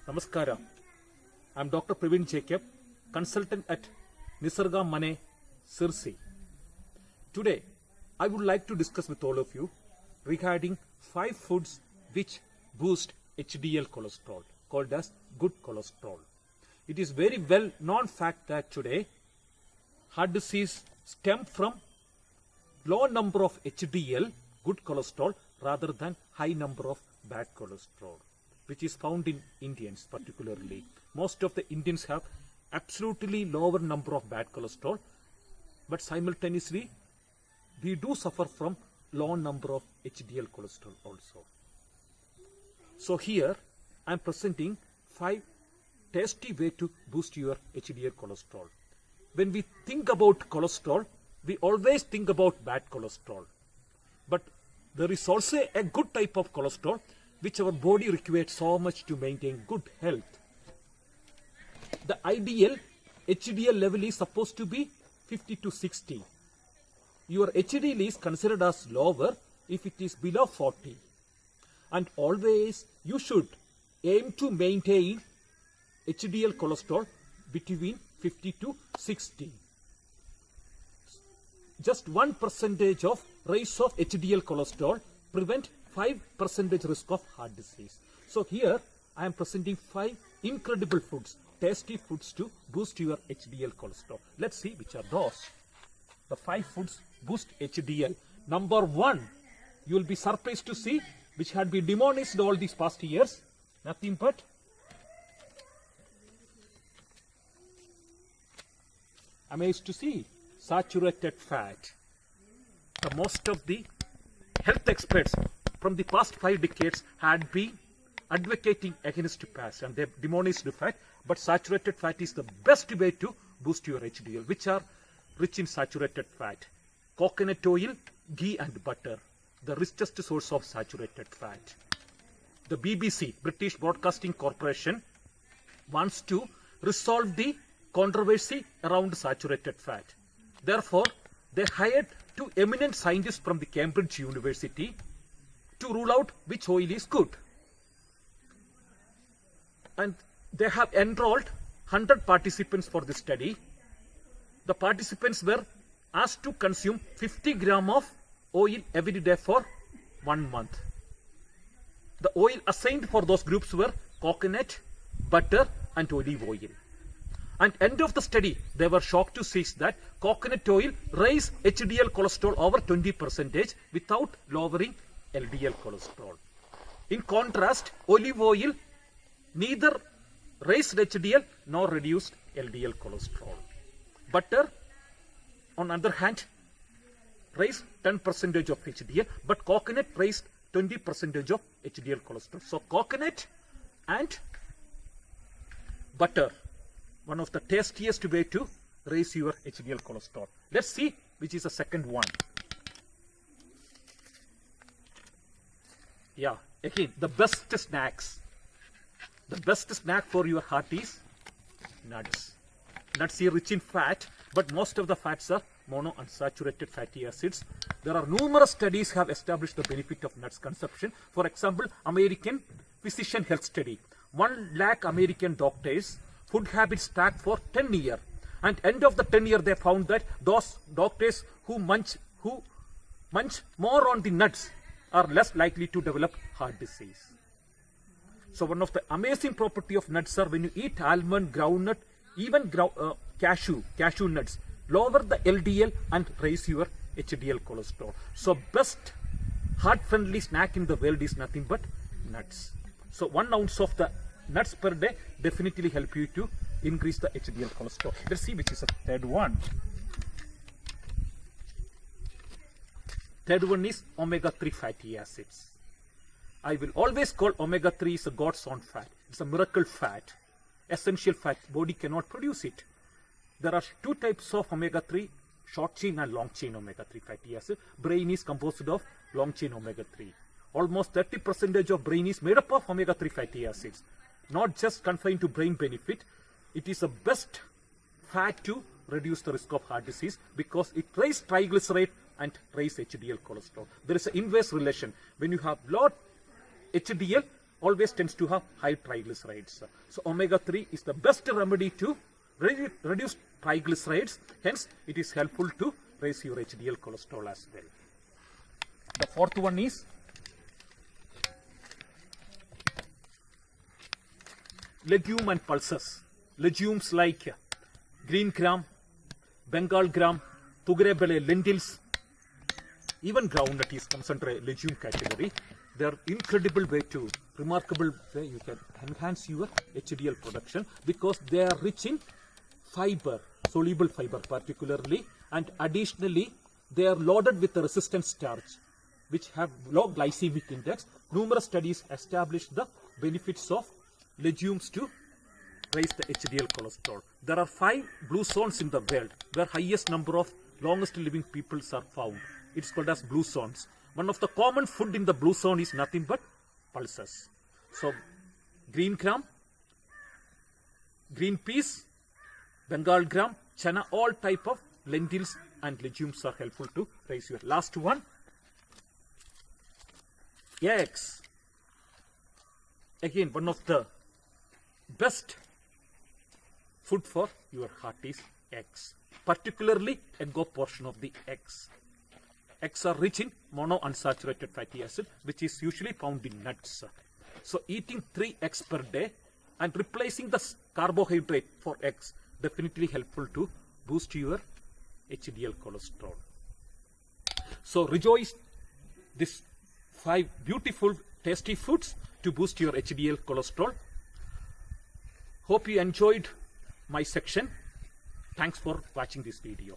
Namaskara. I am Dr. Praveen Jacob, consultant at Nisarga Mane, Sirsi. Today, I would like to discuss with all of you regarding 5 foods which boost HDL cholesterol, called as good cholesterol. It is very well known fact that today heart disease stems from low number of HDL, good cholesterol, rather than high number of bad cholesterol, which is found in Indians particularly. Most of the Indians have absolutely lower number of bad cholesterol, but simultaneously we do suffer from low number of HDL cholesterol also. So here I am presenting 5 tasty way to boost your HDL cholesterol. When we think about cholesterol, we always think about bad cholesterol. But there is also a good type of cholesterol which our body requires so much to maintain good health. The ideal HDL level is supposed to be 50 to 60. Your HDL is considered as lower if it is below 40. And always you should aim to maintain HDL cholesterol between 50 to 60. Just 1% of rise of HDL cholesterol prevent 5% risk of heart disease. So here I am presenting 5 incredible foods, tasty foods to boost your HDL cholesterol. Let's see which are those. The 5 foods boost HDL. Number 1, you will be surprised to see, which had been demonized all these past years, nothing but amazed to see saturated fat. The most of the health experts from the past 5 decades had been advocating against fat and they demonized the fat, but saturated fat is the best way to boost your HDL, which are rich in saturated fat. Coconut oil, ghee and butter, the richest source of saturated fat. The BBC, British Broadcasting Corporation, wants to resolve the controversy around saturated fat. Therefore, they hired 2 eminent scientists from the Cambridge University to rule out which oil is good. And they have enrolled 100 participants for this study. The participants were asked to consume 50 grams of oil every day for 1 month. The oil assigned for those groups were coconut, butter and olive oil. And end of the study, they were shocked to see that coconut oil raised HDL cholesterol over 20% without lowering LDL cholesterol. In contrast, olive oil neither raised HDL nor reduced LDL cholesterol. Butter, on the other hand, raised 10% of HDL, but coconut raised 20% of HDL cholesterol. So coconut and butter, one of the tastiest way to raise your HDL cholesterol. Let's see which is the second one. Yeah, again, the best snacks. The best snack for your heart is nuts. Nuts are rich in fat, but most of the fats are monounsaturated fatty acids. There are numerous studies have established the benefit of nuts consumption. For example, American Physician Health Study. 1 lakh American doctors food habits tracked for 10 years. And end of the 10 years, they found that those doctors who munch more on the nuts are less likely to develop heart disease. So one of the amazing property of nuts are when you eat almond, groundnut, even cashew nuts, lower the LDL and raise your HDL cholesterol. So best heart-friendly snack in the world is nothing but nuts. So 1 ounce of the nuts per day definitely help you to increase the HDL cholesterol. Let's see which is the third one. Third one is omega-3 fatty acids. I will always call omega-3 is a God's own fat. It's a miracle fat, essential fat. Body cannot produce it. There are 2 types of omega-3, short chain and long chain omega-3 fatty acid. Brain is composed of long chain omega-3. Almost 30% of brain is made up of omega-3 fatty acids. Not just confined to brain benefit, it is the best fat to reduce the risk of heart disease because it raises triglyceride and raise HDL cholesterol. There is an inverse relation. When you have low HDL, always tends to have high triglycerides. So omega-3 is the best remedy to reduce triglycerides. Hence, it is helpful to raise your HDL cholesterol as well. The fourth one is legume and pulses. Legumes like green gram, Bengal gram, tugerebele, lentils, even groundnut is comes under a legume category. They are incredible way to, remarkable way you can enhance your HDL production because they are rich in fiber, soluble fiber particularly, and additionally they are loaded with a resistant starch which have low glycemic index. Numerous studies establish the benefits of legumes to raise the HDL cholesterol. There are 5 blue zones in the world where highest number of longest living peoples are found. It's called as blue zones. One of the common food in the blue zone is nothing but pulses. So green gram, green peas, Bengal gram, chana, all type of lentils and legumes are helpful to raise your. Last one, eggs. Again, one of the best food for your heart is eggs, particularly eggo portion of the eggs. Eggs are rich in monounsaturated fatty acid, which is usually found in nuts. So eating 3 eggs per day and replacing the carbohydrate for eggs definitely helpful to boost your HDL cholesterol. So rejoice these 5 beautiful tasty foods to boost your HDL cholesterol. Hope you enjoyed my section. Thanks for watching this video.